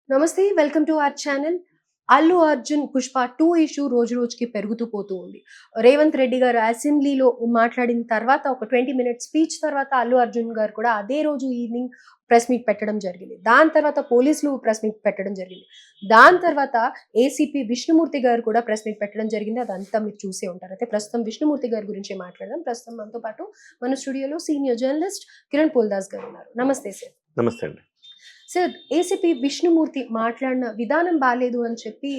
నమస్తే welcome to our channel. Allu Arjun 'Pushpa 2' issue రోజు రోజుకి పెరుగుతూ పోతూ ఉంది. రేవంత్ రెడ్డి గారు అసెంబ్లీలో మాట్లాడిన తర్వాత ఒక 20 మినిట్స్ స్పీచ్ తర్వాత అల్లు అర్జున్ గారు కూడా అదే రోజు ఈవినింగ్ ప్రెస్ మీట్ పెట్టడం జరిగింది. దాని తర్వాత పోలీసులు ప్రెస్ మీట్ పెట్టడం జరిగింది. దాని తర్వాత ఏసీపీ విష్ణుమూర్తి గారు కూడా ప్రెస్ మీట్ పెట్టడం జరిగింది. అదంతా మీరు చూసే ఉంటారు. అయితే ప్రస్తుతం విష్ణుమూర్తి గారి గురించి మాట్లాడదాం. ప్రస్తుతం మనతో పాటు మన స్టూడియోలో సీనియర్ జర్నలిస్ట్ కిరణ్ పోల్దాస్ గారు ఉన్నారు. నమస్తే సార్. నమస్తే అండి. సార్, ఏసీపీ విష్ణుమూర్తి మాట్లాడిన విధానం బాలేదు అని చెప్పి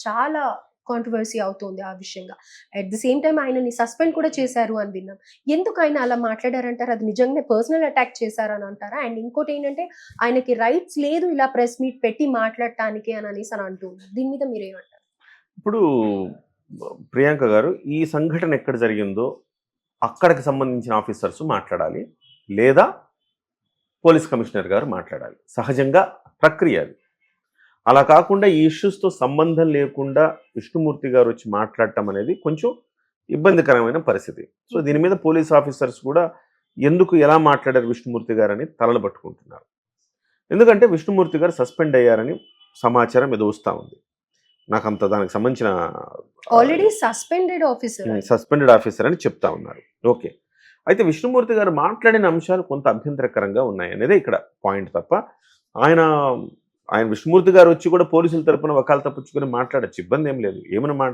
చాలా కాంట్రవర్సీ అవుతోంది ఆ విషయంగా. అట్ ది సేమ్ టైమ్ ఆయనని సస్పెండ్ కూడా చేశారు అని విన్నాం. ఎందుకు ఆయన అలా మాట్లాడారంటారు? అది నిజంగానే పర్సనల్ అటాక్ చేశారని అంటారా? అండ్ ఇంకోటి ఏంటంటే ఆయనకి రైట్స్ లేదు ఇలా ప్రెస్ మీట్ పెట్టి మాట్లాడటానికి అని అనేసి అని అంటూ ఉన్నారు. దీని మీద మీరేమంటారు? ఇప్పుడు ప్రియాంక గారు ఈ సంఘటన ఎక్కడ జరిగిందో అక్కడికి సంబంధించిన ఆఫీసర్స్ మాట్లాడాలి, లేదా పోలీస్ కమిషనర్ గారు మాట్లాడాలి. సహజంగా ప్రక్రియ అది. అలా కాకుండా ఈ ఇష్యూస్తో సంబంధం లేకుండా విష్ణుమూర్తి గారు వచ్చి మాట్లాడటం అనేది కొంచెం ఇబ్బందికరమైన పరిస్థితి. సో దీని మీద పోలీస్ ఆఫీసర్స్ కూడా ఎందుకు ఎలా మాట్లాడారు విష్ణుమూర్తి గారు అని తలలు పట్టుకుంటున్నారు. ఎందుకంటే విష్ణుమూర్తి గారు సస్పెండ్ అయ్యారని సమాచారం ఏదో వస్తూ ఉంది. నాకు అంత దానికి సంబంధించిన ఆల్రెడీ సస్పెండెడ్ ఆఫీసర్ అని చెప్తా ఉన్నారు. ఓకే, అయితే విష్ణుమూర్తి గారు మాట్లాడిన అంశాలు కొంత అభ్యంతరకరంగా ఉన్నాయి అనేది ఇక్కడ పాయింట్ తప్ప ఆయన విష్ణుమూర్తి గారు వచ్చి కూడా పోలీసుల తరపున వకాలు తప్పించుకొని మాట్లాడచ్చు, ఇబ్బంది ఏం లేదు. ఏమైనా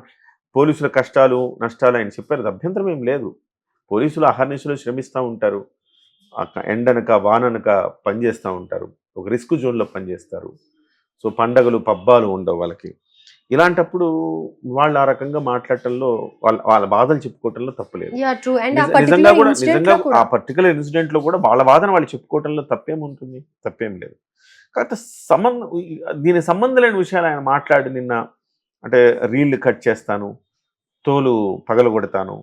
పోలీసుల కష్టాలు నష్టాలు ఆయన చెప్పారు, అభ్యంతరం ఏం లేదు. పోలీసులు అహర్నిశలు శ్రమిస్తూ ఉంటారు, ఎండనక వాననక పనిచేస్తూ ఉంటారు, ఒక రిస్క్ జోన్లో పనిచేస్తారు. సో పండగలు పబ్బాలు ఉండవు వాళ్ళకి. ఇలాంటప్పుడు వాళ్ళు ఆ రకంగా మాట్లాడటంలో వాళ్ళ బాధలు చెప్పుకోవటంలో తప్పులేదు. నిజంగా ఆ పర్టికులర్ ఇన్సిడెంట్ లో కూడా వాళ్ళ బాధను వాళ్ళు చెప్పుకోవటంలో తప్పేముంటుంది? తప్పేం లేదు. కాకపోతే దీనికి సంబంధం లేని విషయాలు ఆయన మాట్లాడి నిన్న అంటే రీళ్లు కట్ చేస్తాను, తోలు పగలగొడతాను,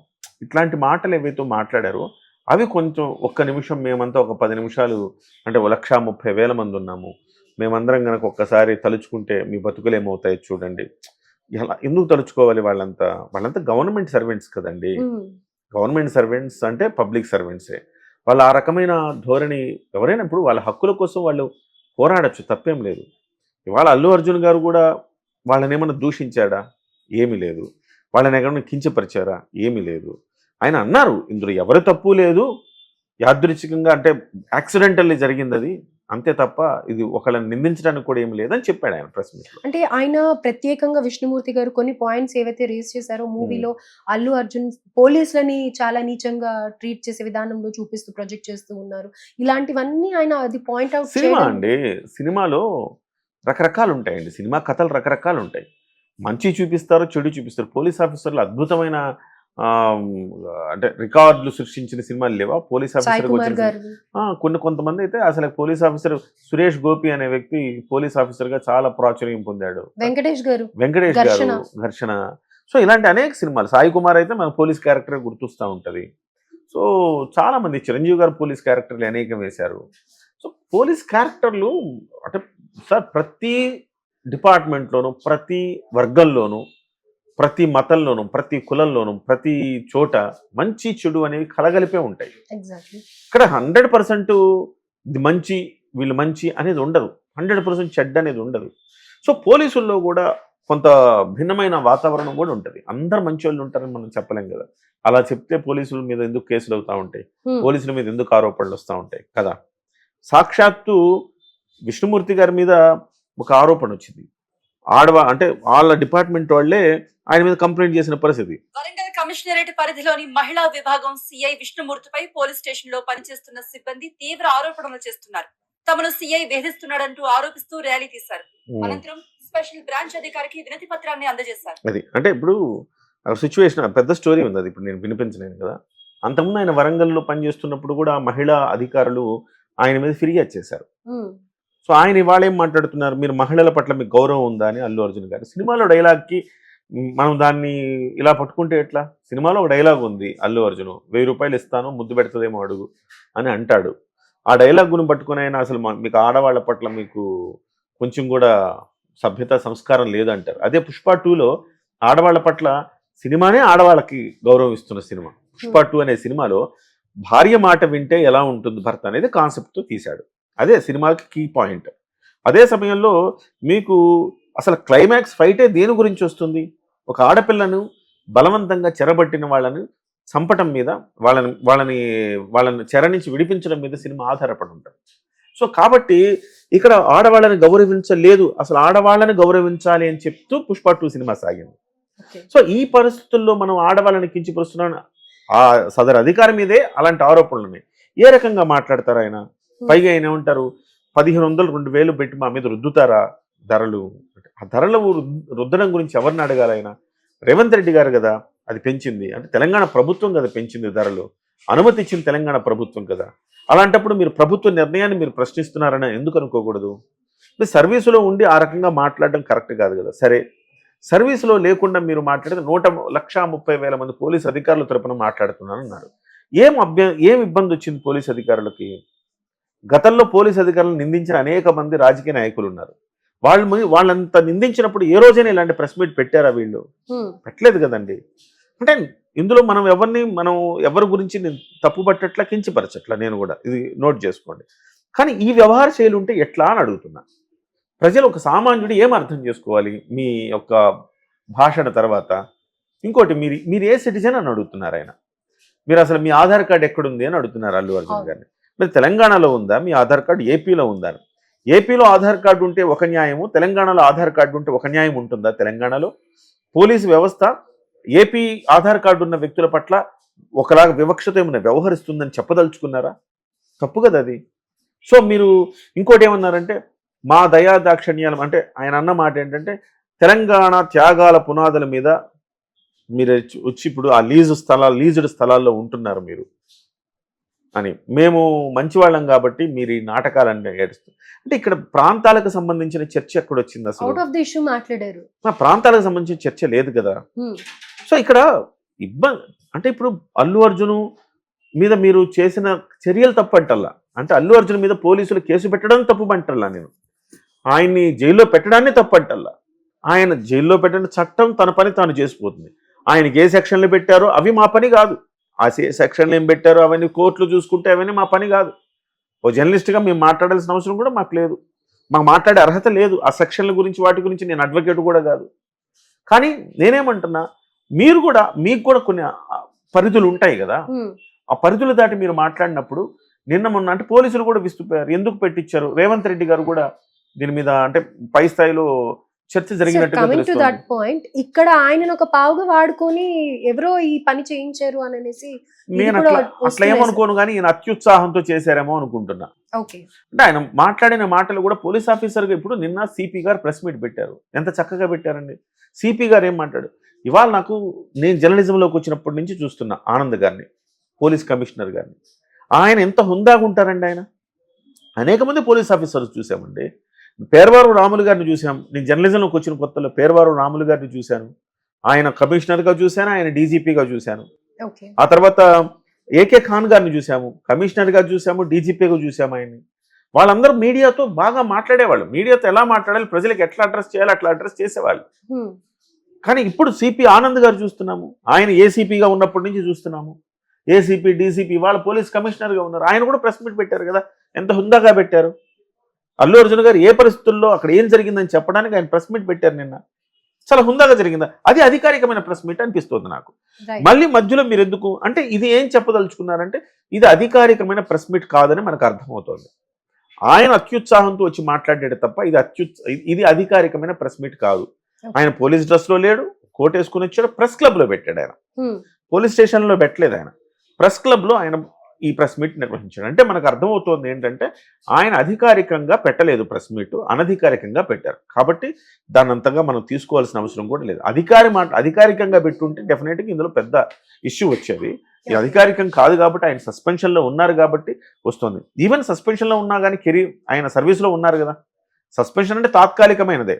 ఇట్లాంటి మాటలు ఏవైతే మాట్లాడారో అవి కొంచెం ఒక్క నిమిషం మేమంతా ఒక 10 నిమిషాలు అంటే 1,30,000 మంది ఉన్నాము, మేమందరం కనుక ఒక్కసారి తలుచుకుంటే మీ బతుకులు ఏమవుతాయి చూడండి. ఎలా ఎందుకు తలుచుకోవాలి? వాళ్ళంతా గవర్నమెంట్ సర్వెంట్స్ కదండి. గవర్నమెంట్ సర్వెంట్స్ అంటే పబ్లిక్ సర్వెంట్సే. వాళ్ళు ఆ రకమైన ధోరణి ఎవరైనా ఇప్పుడు వాళ్ళ హక్కుల కోసం వాళ్ళు పోరాడచ్చు, తప్పేం లేదు. ఇవాళ అల్లు అర్జున్ గారు కూడా వాళ్ళని ఏమన్నా దూషించాడా? ఏమీ లేదు. వాళ్ళని ఎక్కడన్నా కించపరిచారా? ఏమీ లేదు. ఆయన అన్నారు ఇందులో ఎవరి తప్పు లేదు, యాదృచ్ఛికంగా అంటే యాక్సిడెంటల్లీ జరిగింది అది, అంతే తప్ప ఇది ఒకళ్ళని నిందించడానికి కూడా ఏమి లేదని చెప్పాడు ఆయన ప్రెస్ మీట్ లో. అంటే ఆయన ప్రత్యేకంగా విష్ణుమూర్తి గారు కొన్ని పాయింట్స్ ఏవైతే రేస్ చేశారో మూవీలో అల్లు అర్జున్ పోలీసులని చాలా నీచంగా ట్రీట్ చేసే విధానంలో చూపిస్తూ ప్రొజెక్ట్ చేస్తూ ఉన్నారు. ఇలాంటివన్నీ ఆయన అది పాయింట్ అవుట్ సినిమా అండి. సినిమాలో రకరకాలు ఉంటాయండి, సినిమా కథలు రకరకాలు ఉంటాయి. మంచి చూపిస్తారు, చెడు చూపిస్తారు. పోలీస్ ఆఫీసర్లు అద్భుతమైన అంటే రికార్డులు సృష్టించిన సినిమాలు లేవా? పోలీస్ ఆఫీసర్ కొంతమంది అయితే అసలు పోలీస్ ఆఫీసర్ సురేష్ గోపి అనే వ్యక్తి పోలీస్ ఆఫీసర్ గా చాలా ప్రాచుర్యం పొందాడు. వెంకటేష్ గారు ఘర్షణ. సో ఇలాంటి అనేక సినిమాలు. సాయి కుమార్ అయితే మన పోలీస్ క్యారెక్టర్ గుర్తొస్తూ ఉంటది. సో చాలా మంది చిరంజీవి గారు పోలీస్ క్యారెక్టర్లు అనేకం వేశారు. సో పోలీస్ క్యారెక్టర్లు అంటే సార్ ప్రతి డిపార్ట్మెంట్లోనూ, ప్రతి వర్గంలోనూ, ప్రతి మతంలోనూ, ప్రతి కులంలోనూ, ప్రతి చోట మంచి చెడు అనేవి కలగలిపే ఉంటాయి. ఇక్కడ 100% మంచి వీళ్ళు మంచి అనేది ఉండదు, 100% చెడ్డ అనేది ఉండదు. సో పోలీసుల్లో కూడా కొంత భిన్నమైన వాతావరణం కూడా ఉంటుంది. అందరు మంచి వాళ్ళు ఉంటారని మనం చెప్పలేం కదా. అలా చెప్తే పోలీసుల మీద ఎందుకు కేసులు అవుతూ ఉంటాయి, పోలీసుల మీద ఎందుకు ఆరోపణలు వస్తూ ఉంటాయి కదా. సాక్షాత్తు విష్ణుమూర్తి గారి మీద ఒక ఆరోపణ వచ్చింది. అంటే వాళ్ళ డిపార్ట్మెంట్ వాళ్ళే ఆయన మీద కంప్లైంట్ చేసిన పరిస్థితి. వరంగల్ కమిషనరేట్ పరిధిలోని మహిళా విభాగం సిఐ విష్ణుమూర్తిపై పోలీస్ స్టేషన్ లో పనిచేస్తున్న సిబ్బంది తీవ్ర ఆరోపణలు చేస్తున్నారు. తమను సిఐ వేధిస్తున్నాడంటూ ఆరోపిస్తూ ర్యాలీ తీశారు. అనంతరం స్పెషల్ బ్రాంచ్ అధికారికి వినతి పత్రాన్ని అందజేశారు. అది అంటే ఇప్పుడు సిచ్యువేషన్ పెద్ద స్టోరీ ఉంది, అది ఇప్పుడు నేను వినిపించలేను కదా. అంతకుముందు ఆయన వరంగల్లో పనిచేస్తున్నప్పుడు కూడా మహిళా అధికారులు ఆయన మీద ఫిర్యాదు చేశారు. సో ఆయన ఇవాళ ఏం మాట్లాడుతున్నారు, మీరు మహిళల పట్ల మీకు గౌరవం ఉందా అని అల్లు అర్జున్ గారు. సినిమాలో డైలాగ్కి మనం దాన్ని ఇలా పట్టుకుంటే ఎట్లా? సినిమాలో ఒక డైలాగ్ ఉంది, అల్లు అర్జున్ 1000 రూపాయలు ఇస్తాను ముద్దు పెడుతుందేమో అడుగు అని అంటాడు. ఆ డైలాగ్ను పట్టుకుని ఆయన అసలు మీకు ఆడవాళ్ళ పట్ల మీకు కొంచెం కూడా సభ్యత సంస్కారం లేదంటారు. అదే పుష్ప 2లో ఆడవాళ్ళ పట్ల సినిమానే ఆడవాళ్ళకి గౌరవం ఇస్తున్న సినిమా. పుష్ప 2 అనే సినిమాలో భార్య మాట వింటే ఎలా ఉంటుంది భర్త అనేది కాన్సెప్ట్తో తీశాడు. అదే సినిమాకి కీ పాయింట్. అదే సమయంలో మీకు అసలు క్లైమాక్స్ ఫైటే దేని గురించి వస్తుంది? ఒక ఆడపిల్లను బలవంతంగా చెరబట్టిన వాళ్ళని చంపటం మీద, వాళ్ళని వాళ్ళని వాళ్ళని చెర నుంచి విడిపించడం మీద సినిమా ఆధారపడి ఉంటుంది. సో కాబట్టి ఇక్కడ ఆడవాళ్ళని గౌరవించలేదు, అసలు ఆడవాళ్ళని గౌరవించాలి అని చెప్తూ పుష్ప 2 సినిమా సాగింది. సో ఈ పరిస్థితుల్లో మనం ఆడవాళ్ళని కించపరుస్తున్నాను, ఆ సదరు అధికారి మీదే అలాంటి ఆరోపణలు ఉన్నాయి. ఏ రకంగా మాట్లాడతారు ఆయన? పైగా ఆయన ఏమంటారు, 1500 2000 పెట్టి మా మీద రుద్దుతారా ధరలు? ఆ ధరలు రుద్దడం గురించి ఎవరిని అడగాలి? ఆయన రేవంత్ రెడ్డి గారు కదా అది పెంచింది, అంటే తెలంగాణ ప్రభుత్వం కదా పెంచింది ధరలు, అనుమతి ఇచ్చింది తెలంగాణ ప్రభుత్వం కదా. అలాంటప్పుడు మీరు ప్రభుత్వ నిర్ణయాన్ని మీరు ప్రశ్నిస్తున్నారని ఎందుకు అనుకోకూడదు? సర్వీసులో ఉండి ఆ రకంగా మాట్లాడడం కరెక్ట్ కాదు కదా. సరే, సర్వీసులో లేకుండా మీరు మాట్లాడితే 1,30,000 మంది పోలీసు అధికారుల తరపున మాట్లాడుతున్నారన్నారు. ఏం ఇబ్బంది వచ్చింది పోలీసు అధికారులకి? గతంలో పోలీసు అధికారులను నిందించిన అనేక మంది రాజకీయ నాయకులు ఉన్నారు. వాళ్ళంతా నిందించినప్పుడు ఏ రోజైనా ఇలాంటి ప్రెస్ మీట్ పెట్టారా వీళ్ళు? పెట్టలేదు కదండి. అంటే ఇందులో మనం ఎవరి గురించి నేను తప్పు పట్టట్లా, కించపరచట్లా, నేను కూడా ఇది నోట్ చేసుకోండి. కానీ ఈ వ్యవహార శైలి ఉంటే ఎట్లా అని అడుగుతున్నా. ప్రజలు, ఒక సామాన్యుడు ఏం అర్థం చేసుకోవాలి మీ యొక్క భాషణ తర్వాత? ఇంకోటి, మీరు ఏ సిటిజన్ అని అడుగుతున్నారు ఆయన. మీరు అసలు మీ ఆధార్ కార్డు ఎక్కడుంది అని అడుగుతున్నారు అల్లు అర్జున్ గారిని. మరి తెలంగాణలో ఉందా మీ ఆధార్ కార్డు? ఏపీలో ఉందా? ఏపీలో ఆధార్ కార్డు ఉంటే ఒక న్యాయము, తెలంగాణలో ఆధార్ కార్డు ఉంటే ఒక న్యాయం ఉంటుందా? తెలంగాణలో పోలీసు వ్యవస్థ ఏపీ ఆధార్ కార్డు ఉన్న వ్యక్తుల పట్ల ఒకలాగా వివక్షత ఏమైనా వ్యవహరిస్తుందని చెప్పదలుచుకున్నారా? తప్పు కదా అది. సో మీరు ఇంకోటి ఏమన్నారంటే, మా దయా దాక్షణ్యాలు, అంటే ఆయన అన్న మాట ఏంటంటే, తెలంగాణ త్యాగాల పునాదుల మీద మీరు వచ్చి ఇప్పుడు ఆ లీజుడ్ స్థలాల్లో ఉంటున్నారు మీరు అని. మేము మంచివాళ్ళం కాబట్టి మీరు ఈ నాటకాలన్నీ ఏడుస్తారు. అంటే ఇక్కడ ప్రాంతాలకు సంబంధించిన చర్చ ఎక్కడ వచ్చింది అసలు? అవుట్ ఆఫ్ ది ఇష్యూ మాట్లాడారు. ప్రాంతాలకు సంబంధించిన చర్చ లేదు కదా. సో ఇక్కడ ఇబ్బంది అంటే, ఇప్పుడు అల్లు అర్జున్ మీద మీరు చేసిన చర్యలు తప్పంటల్లా, అంటే అల్లు అర్జున్ మీద పోలీసులు కేసు పెట్టడం తప్పు అంటల్లా, నేను ఆయన్ని జైల్లో పెట్టడాన్ని తప్పంటల్లా. ఆయన జైల్లో పెట్టిన చట్టం తన పని తాను చేసిపోతుంది. ఆయనకి ఏ సెక్షన్లు పెట్టారో అవి మా పని కాదు. ఆ సెక్షన్లు ఏం పెట్టారో అవన్నీ కోర్టులు చూసుకుంటే అవన్నీ మా పని కాదు. ఓ జర్నలిస్ట్గా మేము మాట్లాడాల్సిన అవసరం కూడా మాకు లేదు, మాకు మాట్లాడే అర్హత లేదు. ఆ సెక్షన్ల గురించి వాటి గురించి నేను అడ్వకేట్ కూడా కాదు. కానీ నేనేమంటున్నా, మీకు కూడా కొన్ని పరిధులు ఉంటాయి కదా. ఆ పరిధులు దాటి మీరు మాట్లాడినప్పుడు నిన్న మొన్న అంటే పోలీసులు కూడా విస్తుపోయారు. ఎందుకు పెట్టించారు? రేవంత్ రెడ్డి గారు కూడా దీని మీద అంటే పై స్థాయిలో చర్చ జరిగినట్టుగా పాయింట్. ఇక్కడ ఆయన ఒక పావుగా వాడుకొని ఎవరో ఈ పని చేయించారు అనేసి నేను అట్లా ఏమనుకోను, కానీ ఈయన అత్యుత్సాహంతో చేశారేమో అనుకుంటున్నా. అంటే ఆయన మాట్లాడిన మాటలు కూడా పోలీస్ ఆఫీసర్గా, ఇప్పుడు నిన్న సిపి గారు ప్రెస్ మీట్ పెట్టారు, ఎంత చక్కగా పెట్టారండి. సిపి గారు ఏం మాట్లాడు, ఇవాళ నేను జర్నలిజంలోకి వచ్చినప్పటి నుంచి చూస్తున్నా ఆనంద్ గారిని, పోలీస్ కమిషనర్ గారిని, ఆయన ఎంత హుందాగా ఉంటారండి. ఆయన అనేక మంది పోలీస్ ఆఫీసర్స్ చూసామండి. పేర్వారు రాములు గారిని చూసాం, నేను జర్నలిజంలోకి వచ్చిన కొత్తలో పేర్వారు రాములు గారిని చూశాను, ఆయన కమిషనర్గా చూశాను, ఆయన డీజీపీగా చూశాను. ఆ తర్వాత ఏకే ఖాన్ గారిని చూసాము, కమిషనర్గా చూసాము, డీజీపీగా చూసాము ఆయన్ని. వాళ్ళందరూ మీడియాతో బాగా మాట్లాడేవాళ్ళు, మీడియాతో ఎలా మాట్లాడాలి, ప్రజలకు ఎట్లా అడ్రస్ చేయాలి అట్లా అడ్రస్ చేసేవాళ్ళు. కానీ ఇప్పుడు సిపి ఆనంద్ గారు చూస్తున్నాము, ఆయన ఏసీపీగా ఉన్నప్పటి నుంచి చూస్తున్నాము, ఏసీపీ డీసీపీ వాళ్ళ పోలీస్ కమిషనర్గా ఉన్నారు. ఆయన కూడా ప్రెస్ మీట్ పెట్టారు కదా, ఎంత హుందాగా పెట్టారు. అల్లు అర్జున్ గారు ఏ పరిస్థితుల్లో అక్కడ ఏం జరిగిందని చెప్పడానికి ఆయన ప్రెస్ మీట్ పెట్టారు నిన్న, చాలా హుందాగా జరిగిందా? అది అధికారికమైన ప్రెస్ మీట్ అనిపిస్తుంది నాకు. మళ్ళీ మధ్యలో మీరు ఎందుకు అంటే, ఇది ఏం చెప్పదలుచుకున్నారంటే, ఇది అధికారికమైన ప్రెస్ మీట్ కాదని మనకు అర్థమవుతోంది. ఆయన అత్యుత్సాహంతో వచ్చి మాట్లాడాడు తప్ప ఇది అధికారికమైన ప్రెస్ మీట్ కాదు. ఆయన పోలీస్ డ్రెస్లో లేడు, కోట్ వేసుకుని వచ్చాడు, ప్రెస్ క్లబ్లో పెట్టాడు. ఆయన పోలీస్ స్టేషన్లో పెట్టలేదు, ఆయన ప్రెస్ క్లబ్లో ఆయన ఈ ప్రెస్ మీట్ నిర్వహించాడు. అంటే మనకు అర్థమవుతోంది ఏంటంటే, ఆయన అధికారికంగా పెట్టలేదు ప్రెస్ మీట్, అనధికారికంగా పెట్టారు. కాబట్టి దాన్ని అంతగా మనం తీసుకోవాల్సిన అవసరం కూడా లేదు. అధికారికంగా పెట్టుంటే డెఫినెట్గా ఇందులో పెద్ద ఇష్యూ వచ్చేది. ఇది అధికారికం కాదు కాబట్టి, ఆయన సస్పెన్షన్లో ఉన్నారు కాబట్టి వస్తుంది. ఈవెన్ సస్పెన్షన్లో ఉన్నా కానీ ఆయన సర్వీస్లో ఉన్నారు కదా. సస్పెన్షన్ అంటే తాత్కాలికమైనదే,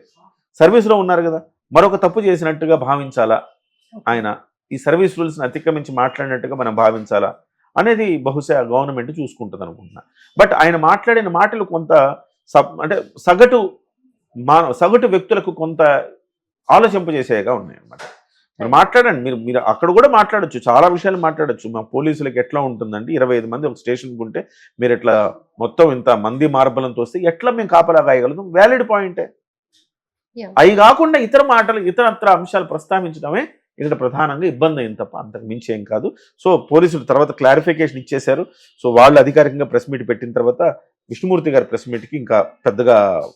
సర్వీస్లో ఉన్నారు కదా. మరొక తప్పు చేసినట్టుగా భావించాలా, ఆయన ఈ సర్వీస్ రూల్స్ని అతిక్రమించి మాట్లాడినట్టుగా మనం భావించాలా అనేది బహుశా గవర్నమెంట్ చూసుకుంటుంది అనుకుంటున్నా. బట్ ఆయన మాట్లాడిన మాటలు కొంత అంటే సగటు వ్యక్తులకు కొంత ఆలోచింపజేసేగా ఉన్నాయి అన్నమాట. మీరు మాట్లాడండి, మీరు అక్కడ కూడా మాట్లాడొచ్చు, చాలా విషయాలు మాట్లాడొచ్చు. మా పోలీసులకు ఎట్లా ఉంటుందండి, 25 మంది ఒక స్టేషన్కి ఉంటే మీరు ఎట్లా మొత్తం ఇంత మంది మార్బలంతో వస్తే ఎట్లా మేము కాపలా కాయగలుగుతాం, వ్యాలిడ్ పాయింటే. Yeah. అవి కాకుండా ఇతర మాటలు ఇతరత్ర అంశాలు ప్రస్తావించడమే ఇక్కడ ప్రధానంగా ఇబ్బంది అయింది తప్ప అంతకు మించి ఏం కాదు. సో పోలీసులు తర్వాత క్లారిఫికేషన్ ఇచ్చేశారు. సో వాళ్ళు అధికారికంగా ప్రెస్ మీట్ పెట్టిన తర్వాత విష్ణుమూర్తి గారి ప్రెస్ మీట్కి ఇంకా పెద్దగా